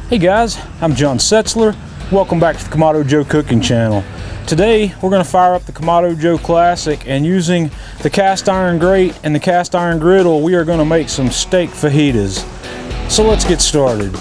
Hey guys, I'm John Setzler. Welcome back to the Kamado Joe Cooking Channel. Today we're going to fire up the Kamado Joe Classic, and using the cast iron grate and the cast iron griddle we are going to make some steak fajitas. So let's get started.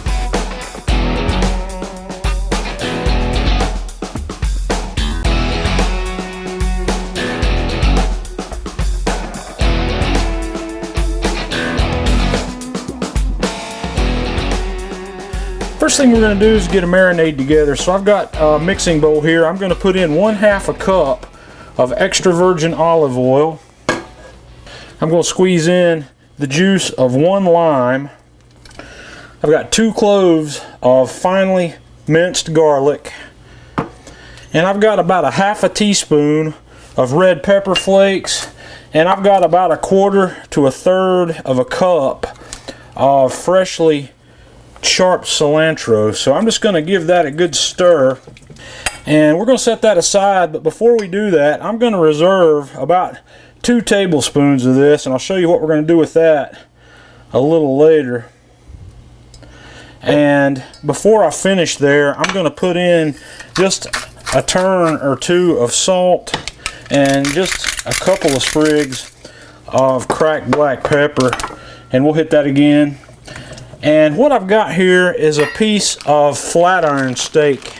First thing we're going to do is get a marinade together. So I've got a mixing bowl here. I'm going to put in 1/2 cup of extra virgin olive oil. I'm going to squeeze in the juice of 1 lime. I've got 2 cloves of finely minced garlic. And I've got about 1/2 teaspoon of red pepper flakes. And I've got about 1/4 to 1/3 of a cup of freshly sharp cilantro. So I'm just going to give that a good stir, and we're going to set that aside. But before we do that, I'm going to reserve about 2 tablespoons of this, and I'll show you what we're going to do with that a little later. And before I finish there, I'm going to put in just a turn or 2 of salt and just a couple of sprigs of cracked black pepper, and we'll hit that again. And what I've got here is a piece of flat iron steak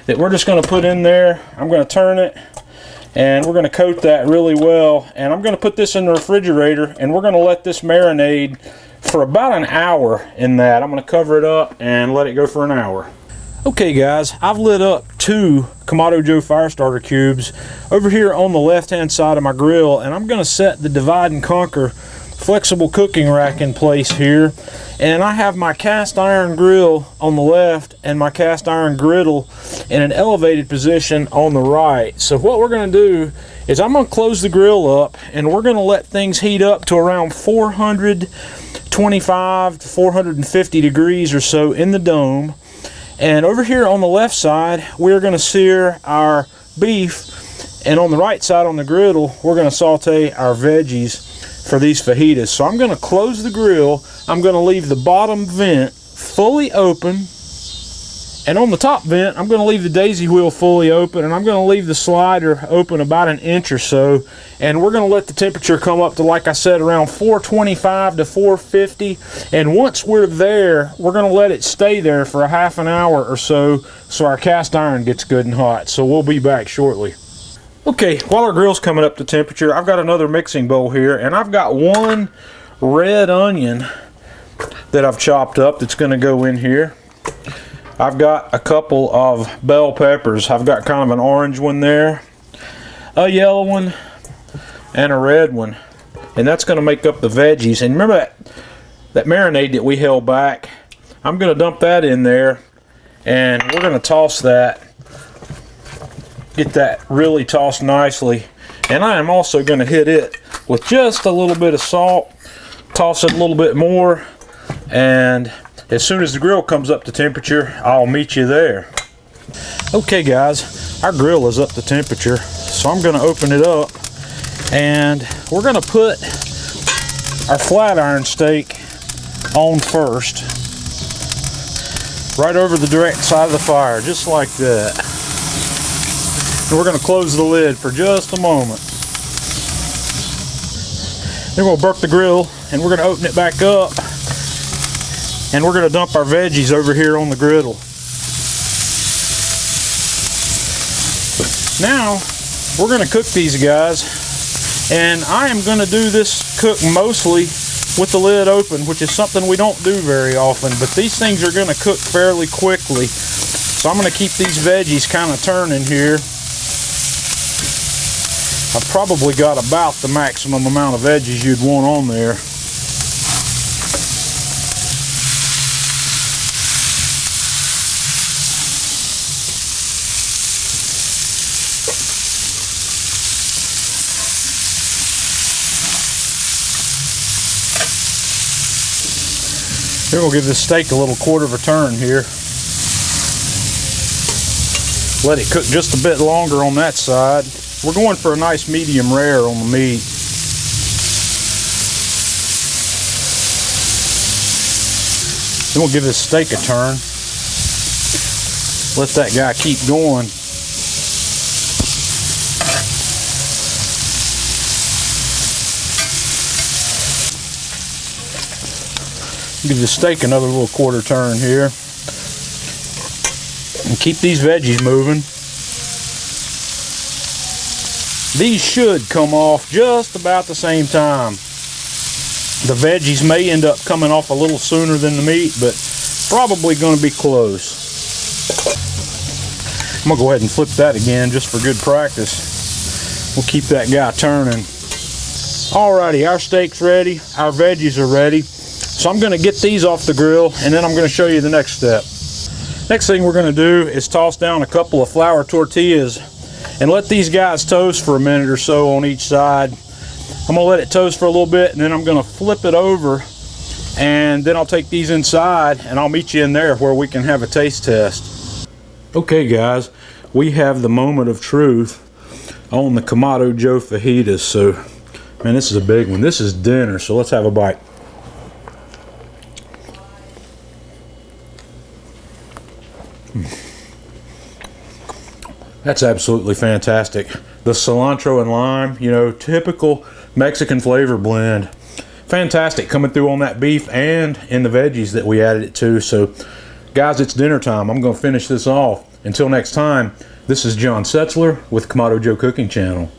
that we're just going to put in there. I'm going to turn it, and we're going to coat that really well. And I'm going to put this in the refrigerator, and we're going to let this marinate for about an hour in that. I'm going to cover it up and let it go for an hour. Okay guys, I've lit up 2 Kamado Joe fire starter cubes over here on the left hand side of my grill, and I'm going to set the divide and conquer flexible cooking rack in place here. And I have my cast iron grill on the left and my cast iron griddle in an elevated position on the right. So what we're going to do is I'm going to close the grill up, and we're going to let things heat up to around 425 to 450 degrees or so in the dome. And over here on the left side, we're going to sear our beef, and on the right side on the griddle, we're going to saute our veggies for these fajitas. So I'm going to close the grill. I'm going to leave the bottom vent fully open, and on the top vent I'm going to leave the daisy wheel fully open, and I'm going to leave the slider open about 1 inch or so. And we're going to let the temperature come up to, like I said, around 425 to 450. And once we're there, we're going to let it stay there for a half an hour or so our cast iron gets good and hot. So we'll be back shortly. Okay, while our grill's coming up to temperature, I've got another mixing bowl here, and I've got 1 red onion that I've chopped up that's going to go in here. I've got a couple of bell peppers. I've got kind of an orange one there, a yellow one, and a red one. And that's going to make up the veggies. And remember that marinade that we held back? I'm going to dump that in there, and we're going to toss that. Get that really tossed nicely. And I am also going to hit it with just a little bit of salt. Toss it a little bit more, and as soon as the grill comes up to temperature, I'll meet you there. Okay guys, our grill is up to temperature, so I'm going to open it up, and we're going to put our flat iron steak on first, right over the direct side of the fire, just like that. And we're going to close the lid for just a moment. Then we'll burp the grill, and we're going to open it back up, and we're going to dump our veggies over here on the griddle. Now we're going to cook these guys, and I am going to do this cook mostly with the lid open, which is something we don't do very often, but these things are going to cook fairly quickly. So I'm going to keep these veggies kind of turning here. I've probably got about the maximum amount of veggies you'd want on there. Then we'll give this steak a little 1/4 of a turn here. Let it cook just a bit longer on that side. We're going for a nice medium rare on the meat. Then we'll give this steak a turn. Let that guy keep going. Give the steak another little quarter turn here. And keep these veggies moving. These should come off just about the same time. The veggies may end up coming off a little sooner than the meat, but probably going to be close. I'm going to go ahead and flip that again just for good practice. We'll keep that guy turning. Alrighty, our steak's ready. Our veggies are ready. So I'm going to get these off the grill, and then I'm going to show you the next step. Next thing we're going to do is toss down a couple of flour tortillas and let these guys toast for a minute or so on each side. I'm going to let it toast for a little bit, and then I'm going to flip it over, and then I'll take these inside and I'll meet you in there where we can have a taste test. Okay guys, we have the moment of truth on the Kamado Joe fajitas. So man, this is a big one. This is dinner, so let's have a bite. That's absolutely fantastic. The cilantro and lime, you know, typical Mexican flavor blend. Fantastic coming through on that beef and in the veggies that we added it to. So guys, it's dinner time. I'm going to finish this off. Until next time, this is John Setzler with Kamado Joe Cooking Channel.